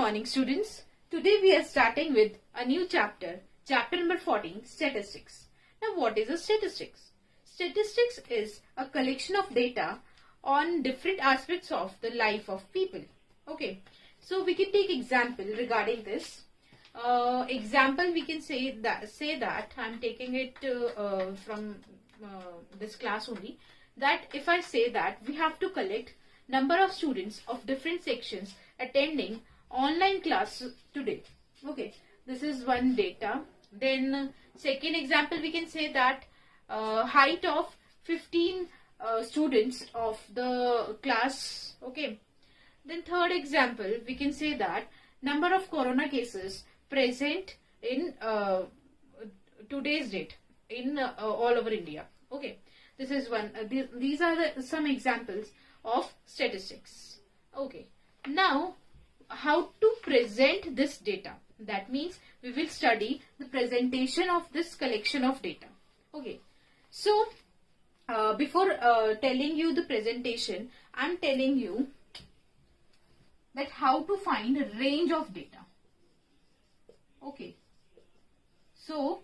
morning, students. Today we are starting with a new chapter, chapter number 14, Statistics. Now, what is a statistics? Statistics is a collection of data on different aspects of the life of people. Okay, so we can take example regarding this. Example, we can say that I'm taking it from this class only. That if I say that we have to collect number of students of different sections attending online class today. Okay, this is one data. Then second example, we can say that height of 15 students of the class. Okay. Then third example, we can say that number of corona cases present in today's date in all over India. Okay, this is one. These are some examples of statistics. Okay, now how to present this data? That means we will study the presentation of this collection of data. Okay, so before telling you the presentation, I am telling you that how to find a range of data. Okay, so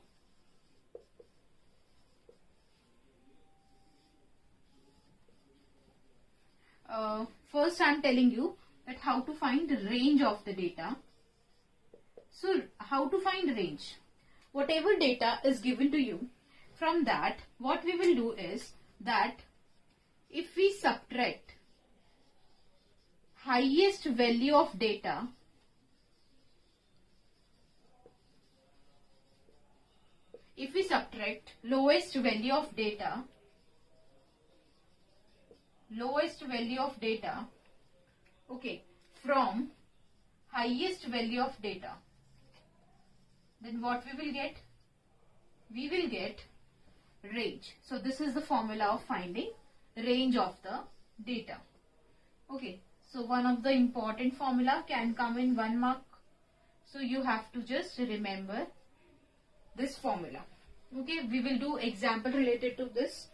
first I am telling you that how to find the range of the data. So how to find range? Whatever data is given to you, from that what we will do is that if we subtract highest value of data lowest value of data, okay, from highest value of data, then what we will get? We will get range. So this is the formula of finding range of the data. Okay, so one of the important formula can come in 1 mark. So you have to just remember this formula. Okay, we will do example related to this.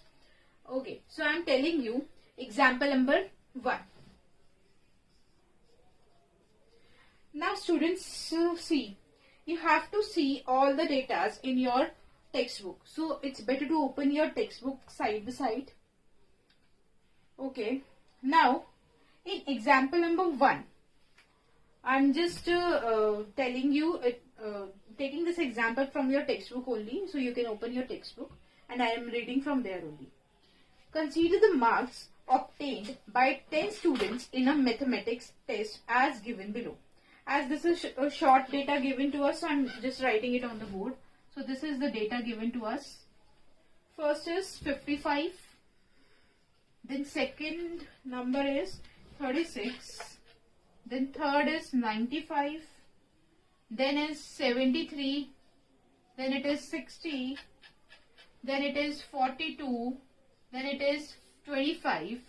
Okay, so I am telling you example number 1. Now students, see, you have to see all the data in your textbook. So it's better to open your textbook side by side. Okay, now in example number 1, I'm just telling you, taking this example from your textbook only. So you can open your textbook and I am reading from there only. Consider the marks obtained by 10 students in a mathematics test as given below. As this is a short data given to us, so I'm just writing it on the board. So this is the data given to us. First is 55. Then second number is 36. Then third is 95. Then is 73. Then it is 60. Then it is 42. Then it is 25.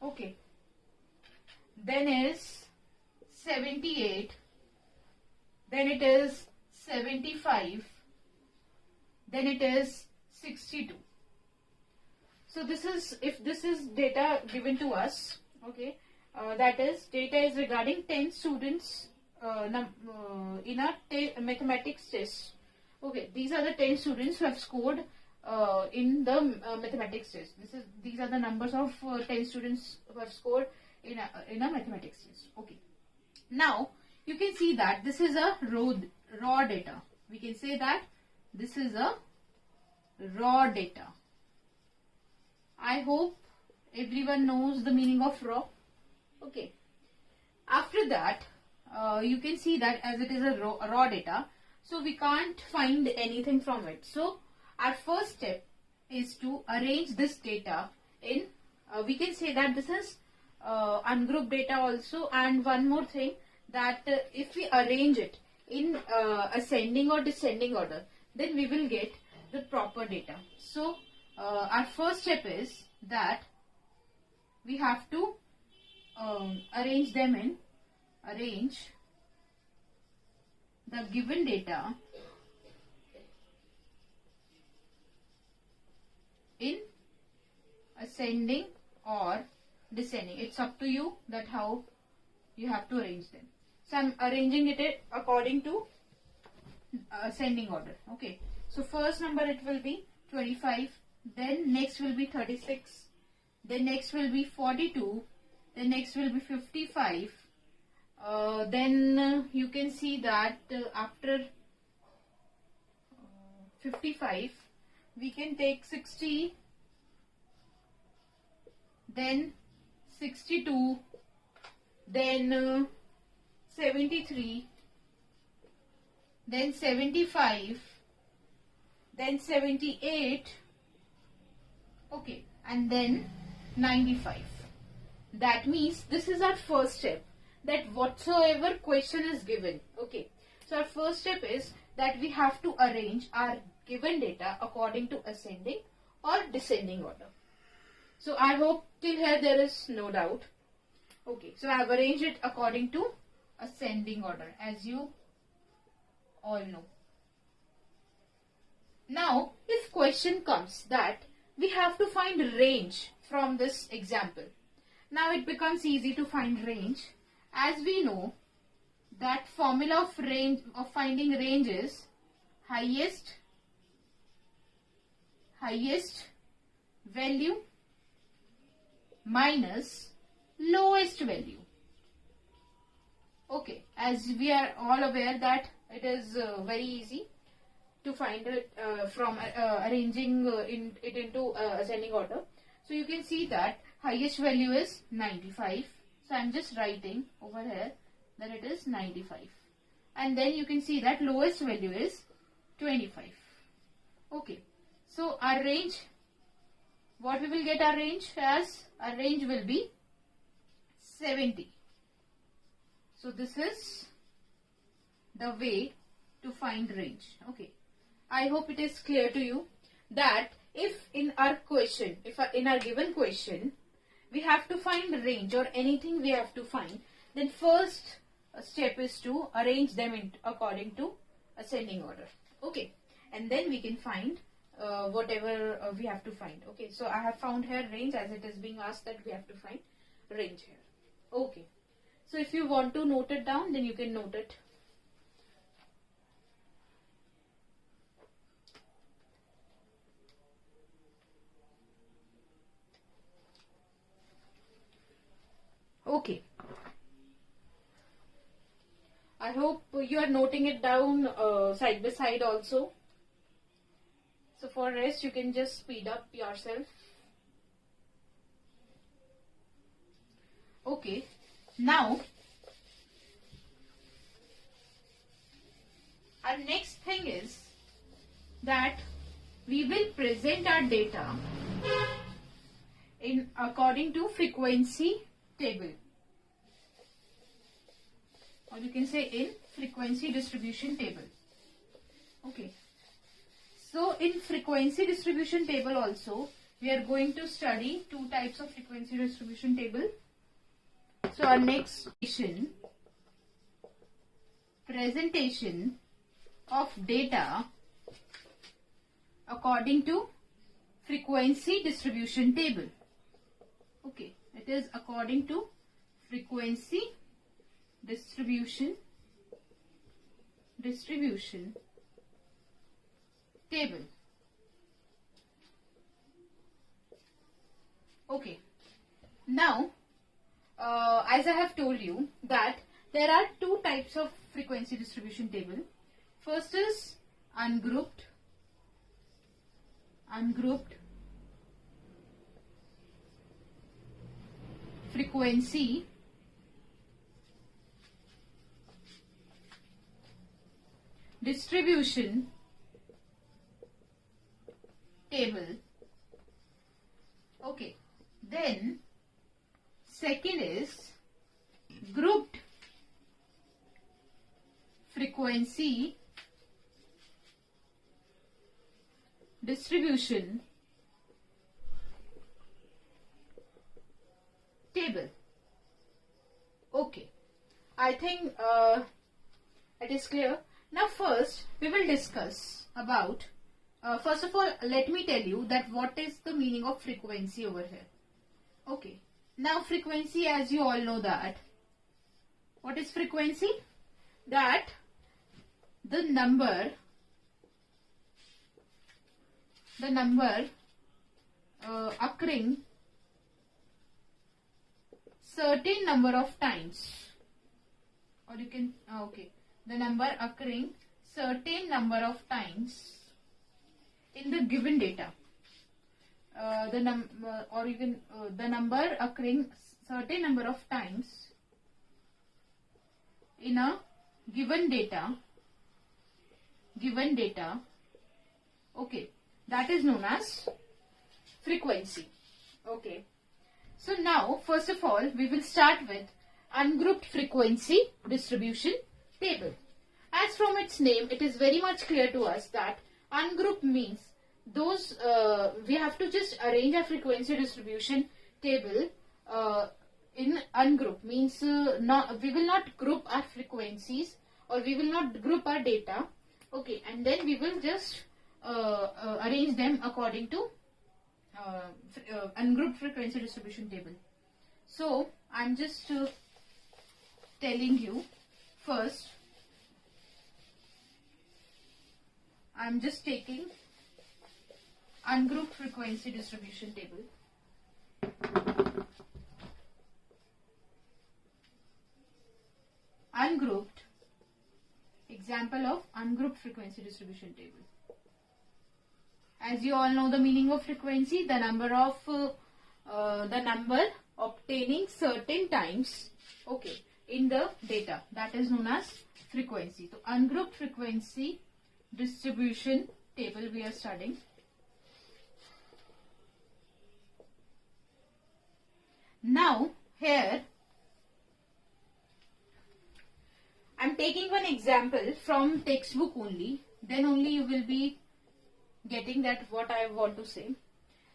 Okay. Then is 78. Then it is 75. Then it is 62. So this is, if this is data given to us, okay, that is data is regarding 10 students in a mathematics test. Okay, these are the 10 students who have scored in the mathematics test. These are the numbers of 10 students who have scored in a mathematics test. Okay, now you can see that this is a raw data. We can say that this is a raw data. I hope everyone knows the meaning of raw. Okay, after that you can see that as it is a raw data, so we can't find anything from it. So our first step is to arrange this data in we can say that this is ungroup data also. And one more thing, that if we arrange it in ascending or descending order, then we will get the proper data. So our first step is that we have to arrange the given data in ascending or descending. It's up to you that how You have to arrange them. So I'm arranging it according to ascending order. Okay. So first number it will be 25. Then next will be 36. Then next will be 42. Then next will be 55. Then you can see that after 55 we can take 60, then 62, then 73, then 75, then 78, okay, and then 95. That means this is our first step, that whatsoever question is given, okay. So our first step is that we have to arrange our given data according to ascending or descending order. So I hope till here there is no doubt. Okay, so I have arranged it according to ascending order, as you all know. Now, if question comes that we have to find range from this example, now it becomes easy to find range, as we know that formula of range of finding range is highest value minus lowest value. Okay, as we are all aware that it is very easy to find it from arranging it into ascending order. So you can see that highest value is 95. So I am just writing over here that it is 95. And then you can see that lowest value is 25. Okay. So our range, what we will get our range as? Our range will be 70. So this is the way to find range. Okay. I hope it is clear to you that if in our question, in our given question, we have to find range or anything we have to find, then first step is to arrange them according to ascending order. Okay. And then we can find whatever we have to find. Okay. So I have found here range, as it is being asked that we have to find range here. Okay. So if you want to note it down, then you can note it. Okay. I hope you are noting it down side by side also. So for rest, you can just speed up yourself. Okay. Now, our next thing is that we will present our data in according to frequency table, or you can say in frequency distribution table. Okay. So in frequency distribution table also, we are going to study two types of frequency distribution table. So our next presentation of data according to frequency distribution table. Okay, it is according to frequency distribution table. Okay, now as I have told you that there are two types of frequency distribution table. First is ungrouped frequency distribution table. Okay, then second is grouped frequency distribution table. Okay, I think it is clear. Now first we will discuss about, first of all let me tell you that what is the meaning of frequency over here. Okay, now frequency, as you all know that What is frequency? That the number occurring certain number of times, or you can the number occurring certain number of times in the given data. The number occurring certain number of times in a given data. Okay, that is known as frequency. Okay. So now, first of all, we will start with ungrouped frequency distribution table. As from its name, it is very much clear to us that ungrouped means those we have to just arrange a frequency distribution table in ungroup. Means we will not group our frequencies, or we will not group our data. Okay, and then we will just arrange them according to ungrouped frequency distribution table. So I'm just telling you first. I'm just taking ungrouped frequency distribution table. Ungrouped, example of ungrouped frequency distribution table. As you all know the meaning of frequency, the number obtaining certain times, okay, in the data, that is known as frequency. So ungrouped frequency distribution table we are studying. Now here I am taking one example from textbook only, then only you will be getting that what I want to say.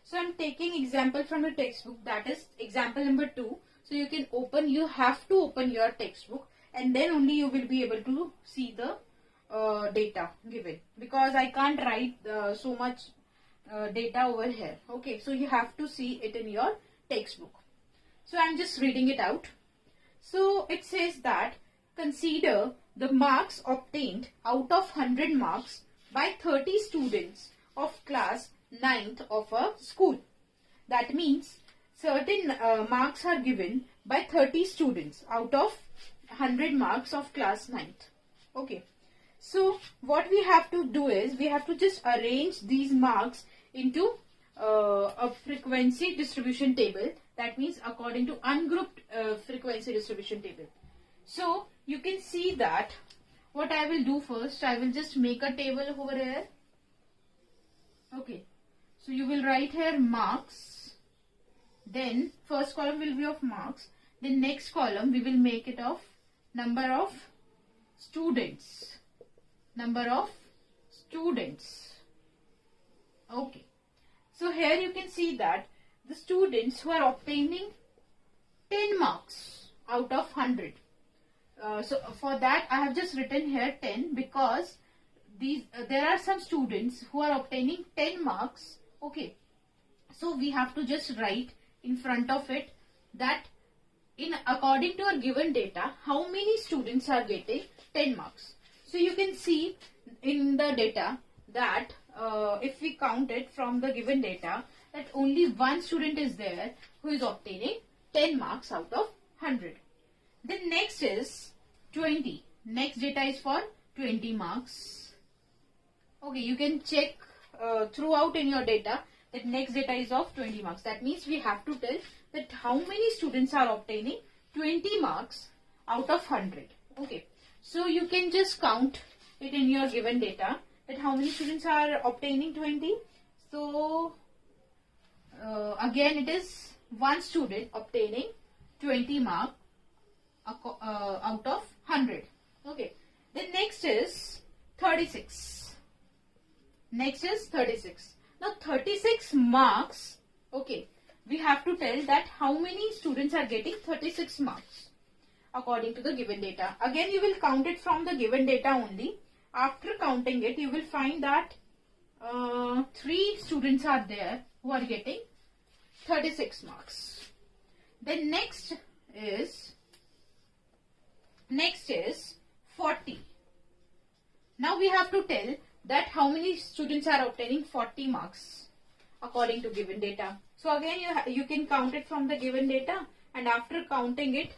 So I am taking example from the textbook, that is example number 2. So you have to open your textbook, and then only you will be able to see the data given, because I can't write so much data over here. Okay, so you have to see it in your textbook. So I am just reading it out. So it says that consider the marks obtained out of 100 marks by 30 students of class 9th of a school. That means certain marks are given by 30 students out of 100 marks of class 9th. Okay. So what we have to do is we have to just arrange these marks into a frequency distribution table. That means according to ungrouped frequency distribution table. So you can see that what I will do first, I will just make a table over here. Okay. So you will write here marks. Then first column will be of marks. Then next column we will make it of number of students. Number of students. Okay. So here you can see that the students who are obtaining 10 marks out of 100. So for that I have just written here 10, because there are some students who are obtaining 10 marks. Okay. So we have to just write in front of it that according to our given data, how many students are getting 10 marks. So you can see in the data that if we count it from the given data, that only one student is there who is obtaining 10 marks out of 100. Then next is 20. Next data is for 20 marks. Okay, you can check throughout in your data that next data is of 20 marks. That means we have to tell that how many students are obtaining 20 marks out of 100. Okay, so you can just count it in your given data that how many students are obtaining 20. So again it is one student obtaining 20 marks out of 100. Okay, then next is 36. Next is 36. Now 36 marks, okay, we have to tell that how many students are getting 36 marks according to the given data. Again you will count it from the given data only. After counting it, you will find that 3 students are there who are getting 36 marks. Then next is Next is 40. Now we have to tell that how many students are obtaining 40 marks according to given data. So again you can count it from the given data, and after counting it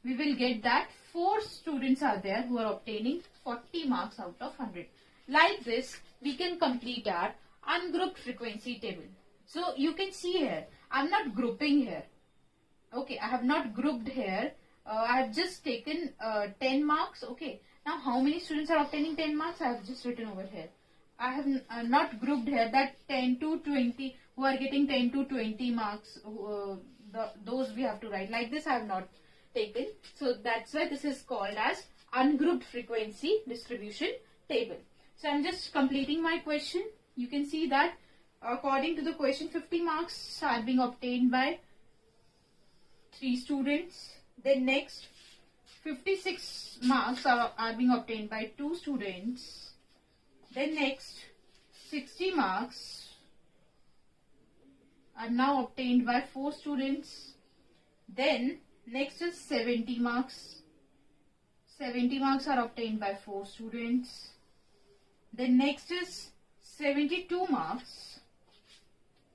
we will get that 4 students are there who are obtaining 40 marks out of 100. Like this we can complete our ungrouped frequency table. So you can see here I am not grouping here. Okay, I have not grouped here. I have just taken 10 marks. Okay, now how many students are obtaining 10 marks? I have just written over here. I have not grouped here that 10 to 20 who are getting 10 to 20 marks. Those we have to write. Like this I have not taken. So that's why this is called as ungrouped frequency distribution table. So I'm just completing my question. You can see that according to the question 50 marks are being obtained by 3 students. Then next 56 marks are being obtained by 2 students. Then next 60 marks are now obtained by 4 students. Then next is 70 marks. 70 marks are obtained by 4 students. Then next is 72 marks.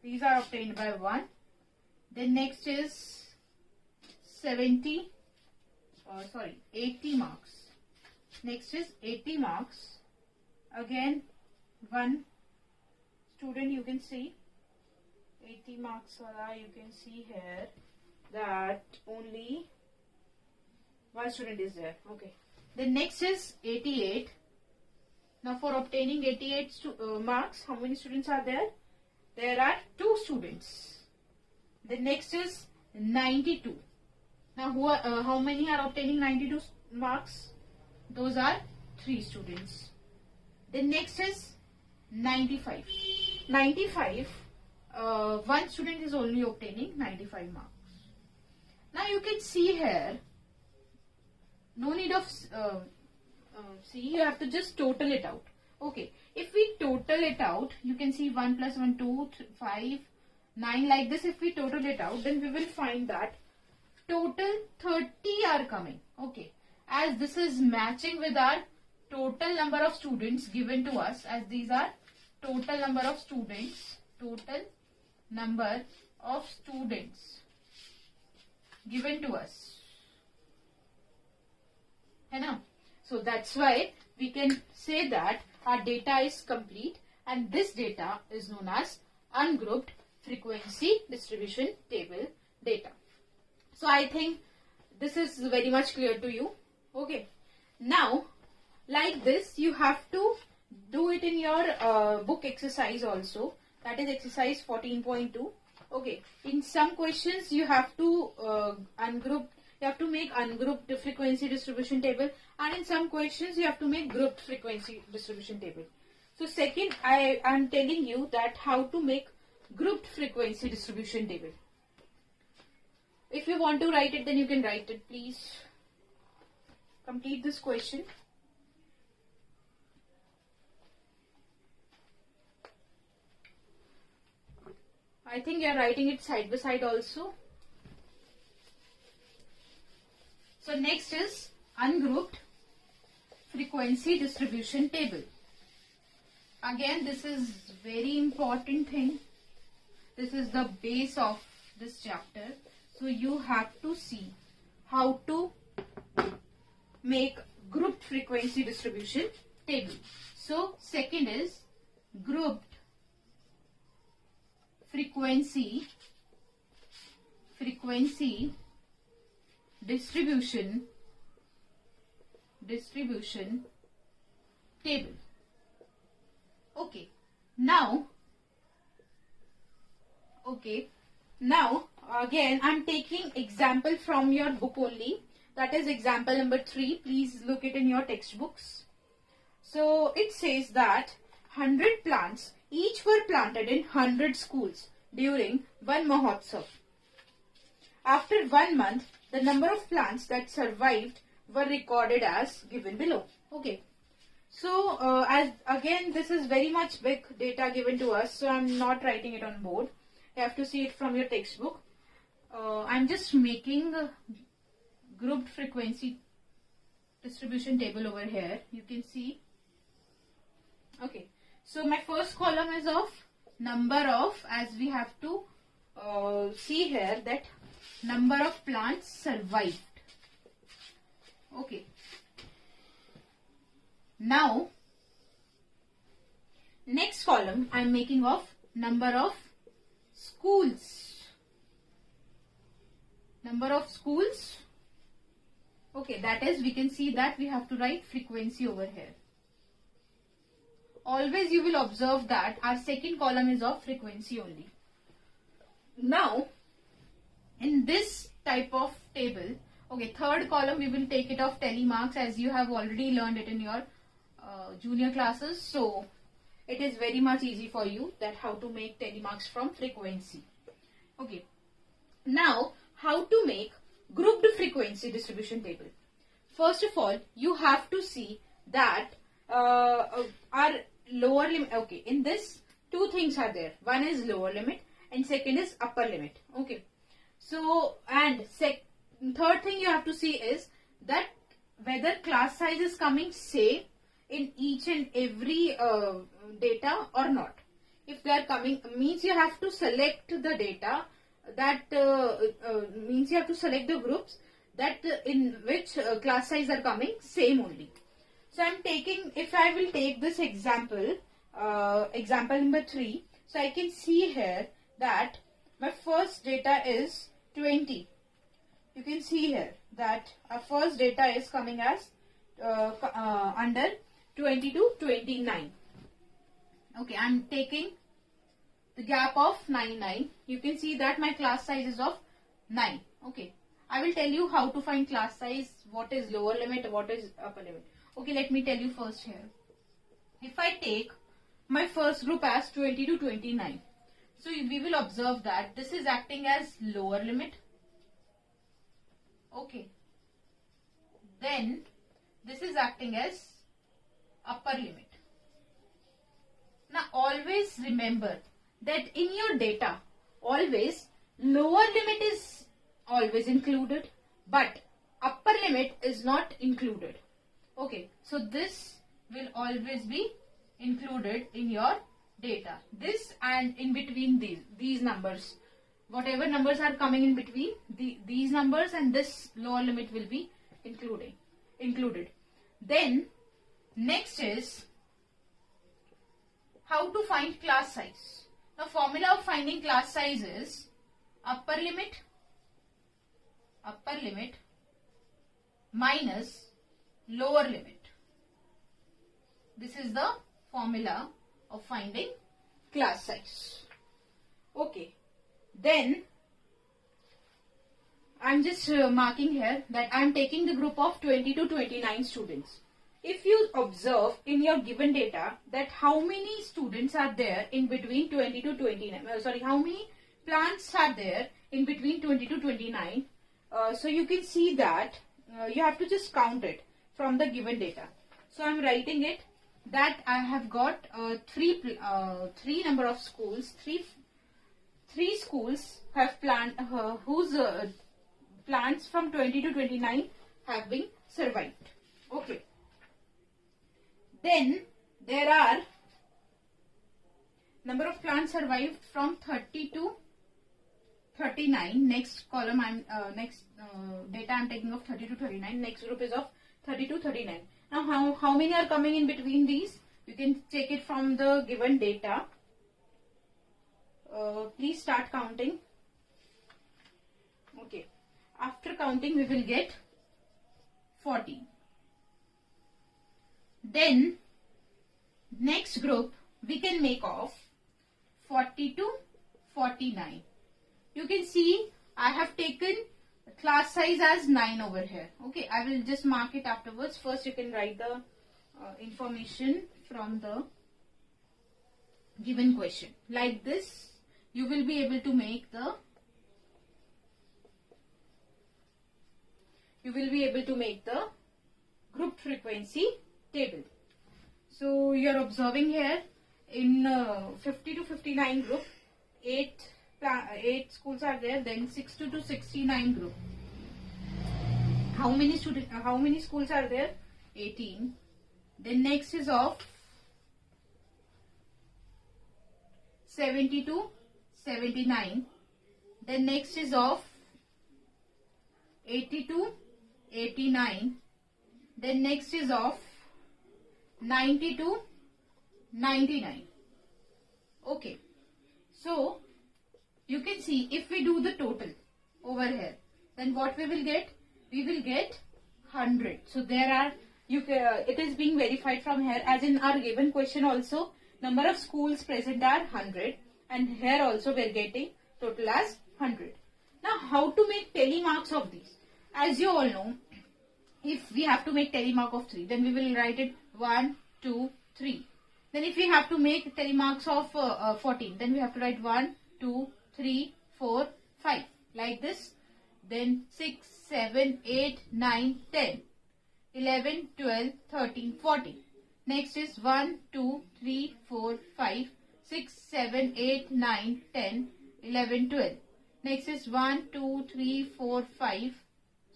These are obtained by 1. Then next is 80 marks. Next is 80 marks. Again 1 student, you can see 80 marks you can see here that only 1 student is there. Okay. Then next is 88. Now for obtaining 88 marks, how many students are there? There are 2 students. The next is 92. Now how many are obtaining 92 marks? Those are 3 students. Then next is 95. 95, 1 student is only obtaining 95 marks. Now you can see here, no need of see, you have to just total it out. Okay, if we total it out, you can see 1 plus 1, 2, 3, 5, 9, like this. If we total it out, then we will find that total 30 are coming. Okay, as this is matching with our total number of students given to us, as these are total number of students, given to us. So that's why we can say that our data is complete, and this data is known as ungrouped frequency distribution table data. So I think this is very much clear to you. Okay. Now, like this, you have to do it in your book exercise also. That is exercise 14.2. Okay. In some questions, you have to ungroup. You have to make ungrouped frequency distribution table, and in some questions you have to make grouped frequency distribution table. So second, I am telling you that how to make grouped frequency distribution table. If you want to write it, then you can write it. Please complete this question. I think you are writing it side by side also. So next is ungrouped frequency distribution table. Again, this is very important thing. This is the base of this chapter. So you have to see how to make grouped frequency distribution table. So second is grouped frequency distribution table. Okay. Now again I'm taking example from your book only. That is example number 3. Please look it in your textbooks. So it says that 100 plants each were planted in 100 schools during one Mahotsav. After 1 month, the number of plants that survived were recorded as given below. Okay. So as again this is very much big data given to us, so I'm not writing it on board. You have to see it from your textbook. I'm just making a grouped frequency distribution table over here. You can see. Okay, so my first column is of number of, as we have to see here, that number of plants survived. Okay, now next column I am making of number of schools. Number of schools. Okay, that is, we can see that we have to write frequency over here. Always you will observe that our second column is of frequency only. Now, in this type of table, okay, third column we will take it of telemarks, as you have already learned it in your junior classes. So, it is very much easy for you that how to make telemarks from frequency. Okay, now how to make grouped frequency distribution table. First of all, you have to see that our lower limit. Okay, in this two things are there. One is lower limit and second is upper limit. Okay, so and third thing you have to see is that whether class size is coming same in each and every data or not. If they are coming, means you have to select the data, that means you have to select the groups that in which class size are coming same only. So I am taking, if I will take this example, example number 3. So I can see here that my first data is 20. You can see here that our first data is coming as under 20 to 29. Okay, I am taking the gap of 9. You can see that my class size is of 9. Okay, I will tell you how to find class size, what is lower limit, what is upper limit. Okay, let me tell you first here. If I take my first group as 20 to 29, so we will observe that this is acting as lower limit. Okay, then this is acting as upper limit. Now always remember that in your data, always lower limit is always included, but upper limit is not included. Okay, so this will always be included in your data. This and in between these numbers, whatever numbers are coming in between these numbers and this lower limit will be included. Then next is how to find class size. The formula of finding class size is upper limit minus lower limit. This is the formula of finding class size. Okay, then I am just marking here that I am taking the group of 20 to 29 students. If you observe in your given data that how many students are there in between 20 to 29, how many plants are there in between 20 to 29, so you can see that you have to just count it from the given data. So I am writing it that I have got three number of schools, three schools have whose plants from 20 to 29 have been survived. Okay. Then there are number of plants survived from 30 to 39. Next column data I am taking of 30 to 39. Next group is of 30 to 39. Now how many are coming in between these? You can take it from the given data. Please start counting. Okay. After counting we will get 40. Then next group we can make of 40 to 49. You can see I have taken class size as 9 over here. Okay, I will just mark it afterwards. First you can write the information from the given question. Like this you will be able to make the group frequency table. So you are observing here in 50 to 59 group, 8 schools are there, then 60 to 69 group. how many schools are there? 18. Then next is of 72, 79. Then next is of 82, 89. Then next is of 92, 99. Okay. So you can see if we do the total over here, then what we will get? We will get 100. So there are, it is being verified from here, as in our given question also, number of schools present are 100, and here also we are getting total as 100. Now how to make telemarks of these? As you all know, if we have to make telemark of 3, then we will write it 1, 2, 3. Then if we have to make telemarks of 14, then we have to write 1, 2, 3, 4, 5, like this. Then 6, 7, 8, 9, 10, 11, 12, 13, 14. Next is 1, 2, 3, 4, 5, 6, 7, 8, 9, 10, 11, 12. Next is 1, 2, 3, 4, 5.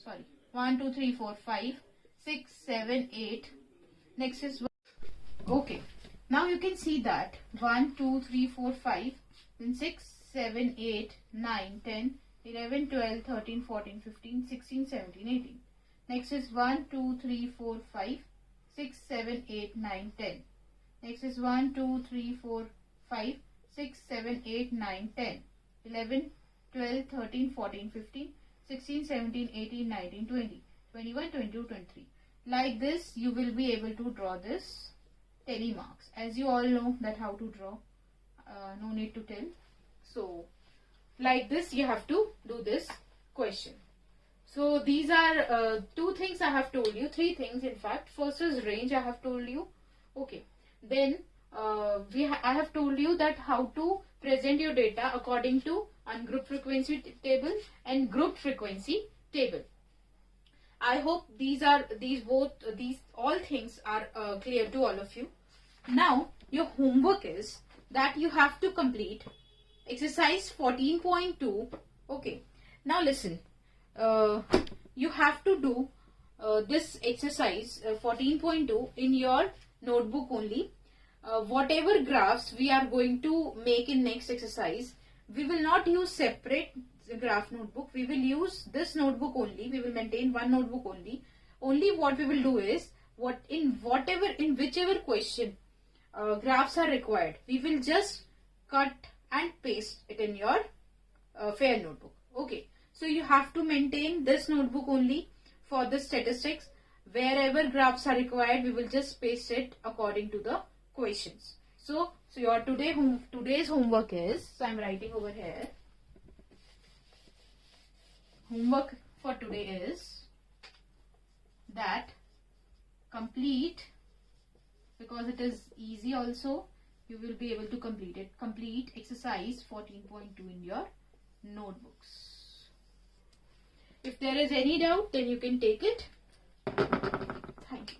Sorry, 1, 2, 3, 4, 5, 6, 7, 8. Next is 1. Okay. Now you can see that 1, 2, 3, 4, 5, then 6, 7, 8, 9, 10, 11, 12, 13, 14, 15, 16, 17, 18. Next is 1, 2, 3, 4, 5, 6, 7, 8, 9, 10. Next is 1, 2, 3, 4, 5, 6, 7, 8, 9, 10, 11, 12, 13, 14, 15, 16, 17, 18, 19, 20, 21, 22, 23. Like this, you will be able to draw this telemarks. As you all know that how to draw, no need to tell. So like this you have to do this question. So these are two things I have told you, three things in fact. First is range, I have told you. Okay, then I have told you that how to present your data according to ungrouped frequency table and grouped frequency table. I hope these all things are clear to all of you. Now your homework is that you have to complete exercise 14.2. Okay, now listen, you have to do this exercise 14.2 in your notebook only. Whatever graphs we are going to make in next exercise, we will not use separate graph notebook. We will use this notebook only. We will maintain one notebook only. Only what we will do is, in whichever question graphs are required, we will just cut and paste it in your fair notebook. Okay, so you have to maintain this notebook only for the statistics. Wherever graphs are required, we will just paste it according to the questions. So your today's homework is, so I am writing over here, homework for today is that complete, because it is easy also, you will be able to complete it. Complete exercise 14.2 in your notebooks. If there is any doubt, then you can take it. Thank you.